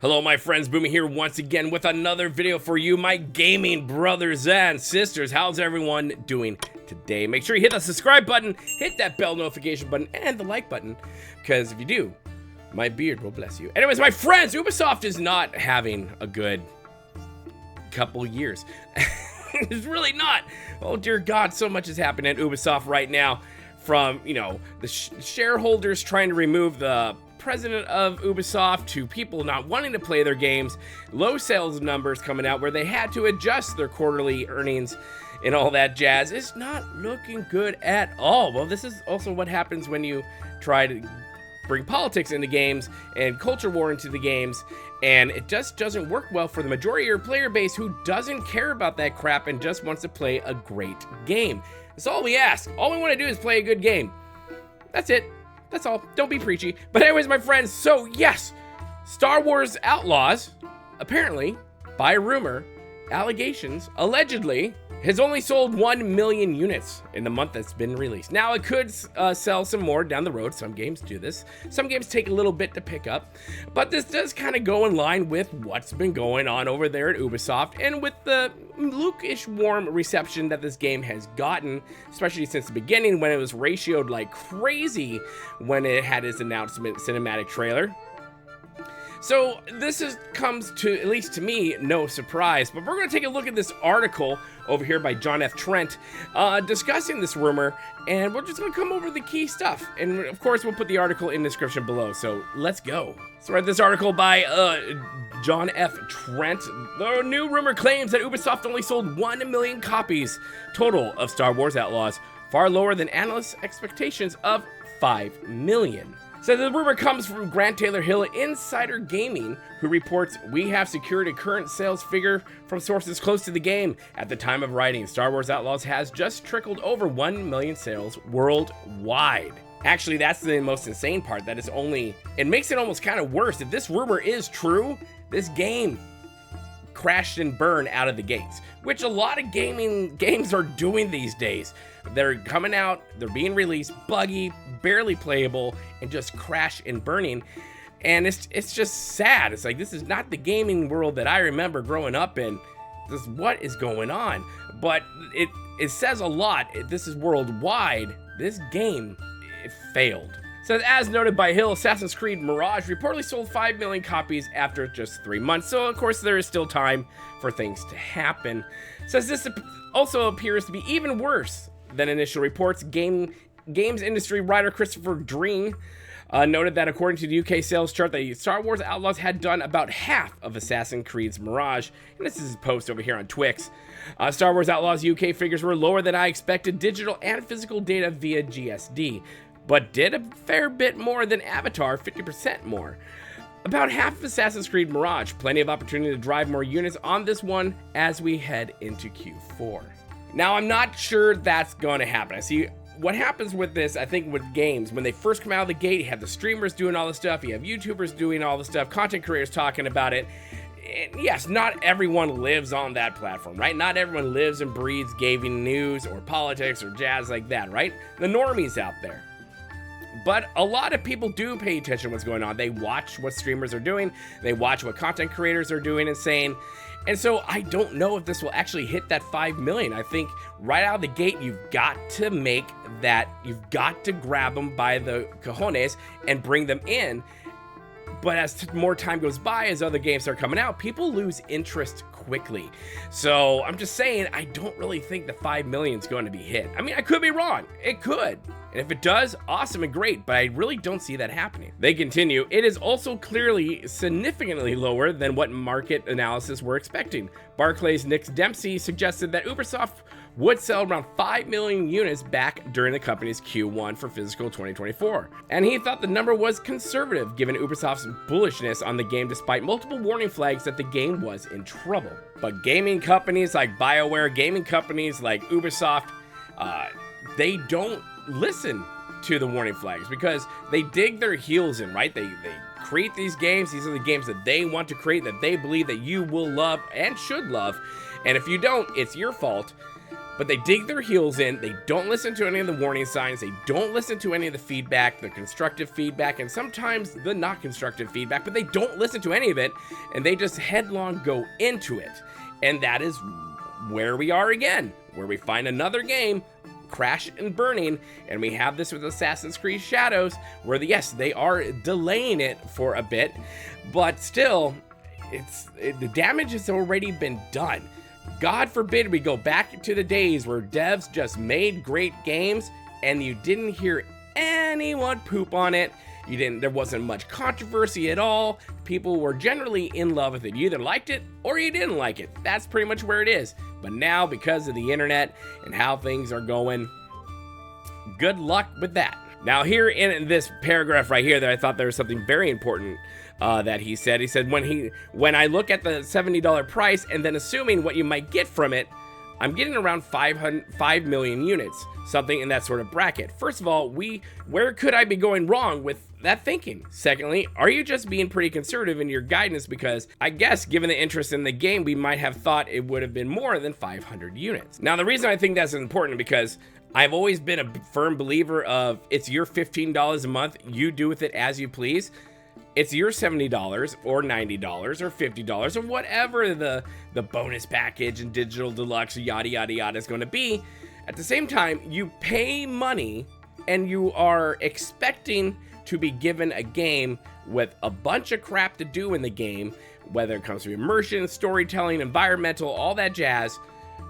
Hello my friends, Boomy here once again with another video for you, my gaming brothers and sisters. How's everyone doing today? Make sure you hit the subscribe button, hit that bell notification button, and the like button, because if you do, my beard will bless you. Anyways, my friends, Ubisoft is not having a good couple years. It's really not. Oh dear God, so much is happening at Ubisoft right now, from, you know, the shareholders trying to remove the president of Ubisoft to people not wanting to play their games, low sales numbers coming out where they had to adjust their quarterly earnings and all that jazz. It's not looking good at all. Well, this is also what happens when you try to bring politics into games and culture war into the games, and it just doesn't work well for the majority of your player base who doesn't care about that crap and just wants to play a great game. That's all we ask. All we want to do is play a good game. That's it. That's all. Don't be preachy. But anyways, my friends, so yes, Star Wars Outlaws, apparently, by rumor, allegations, allegedly, has only sold 1 million units in the month that's been released. Now, it could sell some more down the road. Some games do this. Some games take a little bit to pick up. But this does kind of go in line with what's been going on over there at Ubisoft and with the lukewarm warm reception that this game has gotten, especially since the beginning when it was ratioed like crazy when it had its announcement cinematic trailer. So this comes to, at least to me, no surprise, but we're going to take a look at this article over here by John F. Trent discussing this rumor, and we're just going to come over the key stuff. And of course, we'll put the article in the description below, so let's go. So I read this article by John F. Trent. The new rumor claims that Ubisoft only sold 1 million copies total of Star Wars Outlaws, far lower than analysts' expectations of 5 million. So the rumor comes from Grant Taylor Hill at Insider Gaming, who reports, "We have secured a current sales figure from sources close to the game. At the time of writing, Star Wars Outlaws has just trickled over 1 million sales worldwide." Actually, that's the most insane part, that it's only, it makes it almost kind of worse. If this rumor is true, this game crashed and burned out of the gates, which a lot of gaming games are doing these days. They're coming out, they're being released, buggy, barely playable, and just crash and burning. And it's just sad. It's like, this is not the gaming world that I remember growing up in. This is what is going on. But it says a lot. This is worldwide. This game, it failed. So as noted by Hill, Assassin's Creed Mirage reportedly sold 5 million copies after just 3 months. So of course there is still time for things to happen. Says this also appears to be even worse than initial reports. Games industry writer Christopher Dreen noted that according to the UK sales chart, the Star Wars Outlaws had done about half of Assassin's Creed's Mirage. And this is a post over here on Twix. Star Wars Outlaws UK figures were lower than I expected, digital and physical data via GSD, but did a fair bit more than Avatar, 50% more. About half of Assassin's Creed Mirage, plenty of opportunity to drive more units on this one as we head into Q4. Now, I'm not sure that's going to happen. I see what happens with this, I think, with games, when they first come out of the gate, you have the streamers doing all the stuff, you have YouTubers doing all the stuff, content creators talking about it. And yes, not everyone lives on that platform, right? Not everyone lives and breathes gaming news or politics or jazz like that, right? The normies out there. But a lot of people do pay attention to what's going on. They watch what streamers are doing. They watch what content creators are doing and saying. And so I don't know if this will actually hit that 5 million. I think right out of the gate, you've got to make that, you've got to grab them by the cojones and bring them in. But as more time goes by, as other games start coming out, people lose interest quickly. So I'm just saying, I don't really think the 5 million is going to be hit. I mean, I could be wrong. It could. And if it does, awesome and great, but I really don't see that happening. They continue, it is also clearly significantly lower than what market analysis were expecting. Barclays' Nick Dempsey suggested that Ubisoft would sell around 5 million units back during the company's Q1 for fiscal 2024. And he thought the number was conservative given Ubisoft's bullishness on the game despite multiple warning flags that the game was in trouble. But gaming companies like BioWare, gaming companies like Ubisoft, they don't listen to the warning flags because they dig their heels in, right? They create these games. These are the games that they want to create, that they believe that you will love and should love. And if you don't, it's your fault. but they dig their heels in. They don't listen to any of the warning signs. They don't listen to any of the feedback, the constructive feedback, and sometimes the not constructive feedback, but they don't listen to any of it, and they just headlong go into it. And that is where we are again, where we find another game crash and burning, and we have this with Assassin's Creed Shadows, where yes, they are delaying it for a bit, but still, the damage has already been done. God forbid we go back to the days where devs just made great games and you didn't hear anyone poop on it. There wasn't much controversy at all. People were generally in love with it. You either liked it or you didn't like it. That's pretty much where it is. But now, because of the internet and how things are going, good luck with that. Now, here in this paragraph right here, that I thought there was something very important that he said. He said, when I look at the $70 price and then assuming what you might get from it, I'm getting around 5 million units, something in that sort of bracket. First of all, where could I be going wrong with that thinking? Secondly, are you just being pretty conservative in your guidance? Because I guess given the interest in the game, we might have thought it would have been more than 500 units. Now, the reason I think that's important because I've always been a firm believer of it's your $15 a month, you do with it as you please. It's your $70 or $90 or $50 or whatever the bonus package and digital deluxe yada yada yada is going to be. At the same time, you pay money and you are expecting to be given a game with a bunch of crap to do in the game, whether it comes to immersion, storytelling, environmental, all that jazz.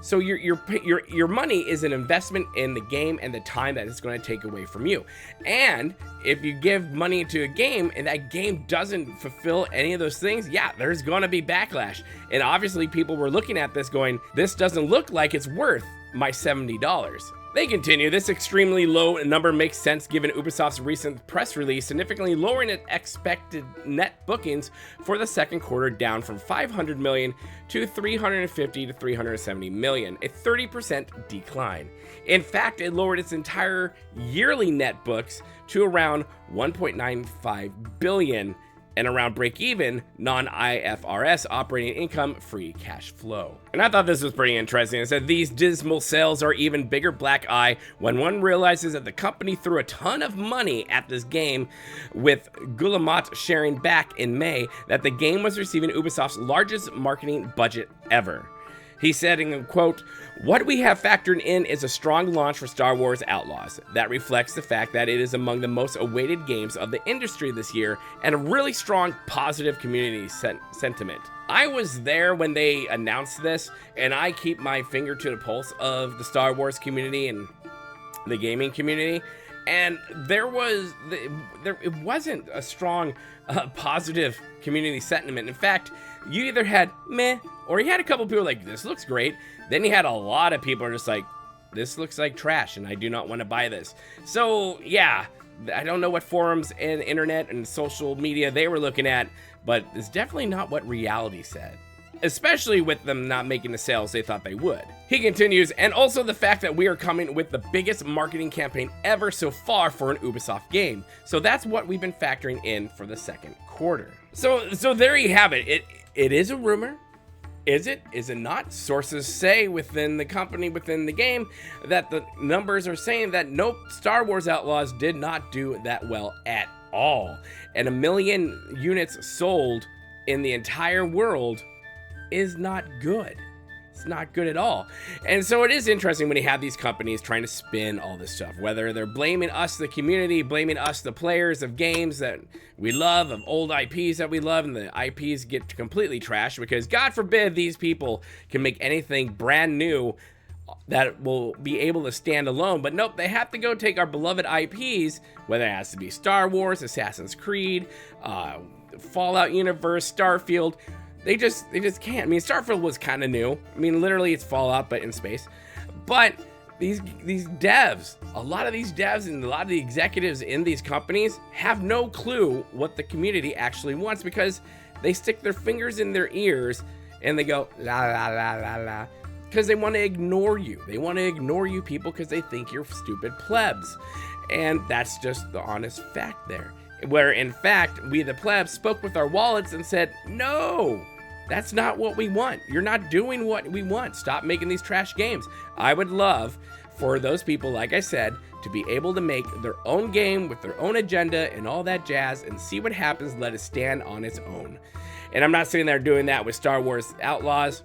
So your money is an investment in the game and the time that it's going to take away from you. And if you give money to a game and that game doesn't fulfill any of those things, yeah, there's going to be backlash. And obviously people were looking at this going, this doesn't look like it's worth my $70. They continue, this extremely low number makes sense given Ubisoft's recent press release, significantly lowering its expected net bookings for the second quarter down from 500 million to 350 to 370 million, a 30% decline. In fact, it lowered its entire yearly net books to around 1.95 billion and around break-even non-IFRS operating income free cash flow. And I thought this was pretty interesting. It said these dismal sales are even bigger black eye when one realizes that the company threw a ton of money at this game, with Guillemot sharing back in May that the game was receiving Ubisoft's largest marketing budget ever. He said, in quote, "What we have factored in is a strong launch for Star Wars Outlaws. That reflects the fact that it is among the most awaited games of the industry this year and a really strong positive community sentiment." I was there when they announced this, and I keep my finger to the pulse of the Star Wars community and the gaming community. And it wasn't a strong positive community sentiment. In fact, you either had meh, or you had a couple people like, this looks great. Then you had a lot of people just like, this looks like trash and I do not want to buy this. So yeah, I don't know what forums and internet and social media they were looking at, but it's definitely not what reality said. Especially with them not making the sales they thought they would. He continues, and also the fact that we are coming with the biggest marketing campaign ever so far for an Ubisoft game. So that's what we've been factoring in for the second quarter. So there you have it. It is a rumor. Is it? Is it not? Sources say within the company, within the game, that the numbers are saying that nope, Star Wars Outlaws did not do that well at all. And 1 million units sold in the entire world is not good. It's not good at all. And so it is interesting when you have these companies trying to spin all this stuff, whether they're blaming us, the community, blaming us, the players of games that we love, of old IPs that we love, and the IPs get completely trashed because God forbid these people can make anything brand new that will be able to stand alone. But nope, they have to go take our beloved IPs, whether it has to be Star Wars, Assassin's Creed, Fallout universe, Starfield. They just can't. I mean, Starfield was kind of new. I mean, literally it's Fallout, but in space. But these devs, a lot of these devs and a lot of the executives in these companies have no clue what the community actually wants because they stick their fingers in their ears and they go, la, la, la, la, la, because they want to ignore you. They want to ignore you people because they think you're stupid plebs. And that's just the honest fact there. Where in fact, we the plebs spoke with our wallets and said, no, That's not what we want. You're not doing what we want. Stop making these trash games. I would love for those people, like I said, to be able to make their own game with their own agenda and all that jazz and see what happens, let it stand on its own. And I'm not sitting there doing that with Star Wars Outlaws.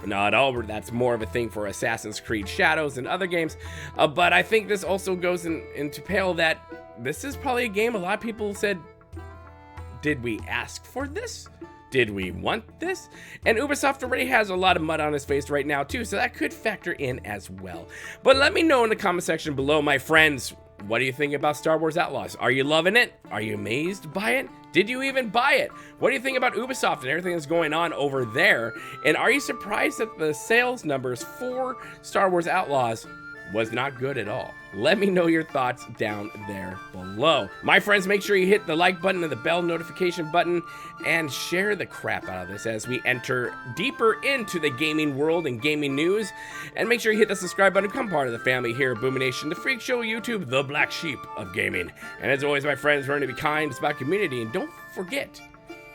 Not at all. That's more of a thing for Assassin's Creed Shadows and other games. But I think this also goes into pale that this is probably a game a lot of people said, did we ask for this? Did we want this? And Ubisoft already has a lot of mud on his face right now too, so that could factor in as well. But let me know in the comment section below, my friends, what do you think about Star Wars Outlaws? Are you loving it? Are you amazed by it? Did you even buy it? What do you think about Ubisoft and everything that's going on over there? And are you surprised that the sales numbers for Star Wars Outlaws was not good at all? Let me know your thoughts down there below. My friends, make sure you hit the like button and the bell notification button and share the crap out of this as we enter deeper into the gaming world and gaming news. And make sure you hit the subscribe button, become part of the family here at Boomin Nation, the Freak Show YouTube, the black sheep of gaming. And as always, my friends, learn to be kind. It's about community. And don't forget,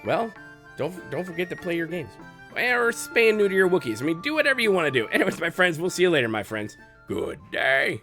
well, don't forget to play your games. Or spay and neuter your Wookiees. I mean, do whatever you want to do. Anyways, my friends, we'll see you later, my friends. Good day.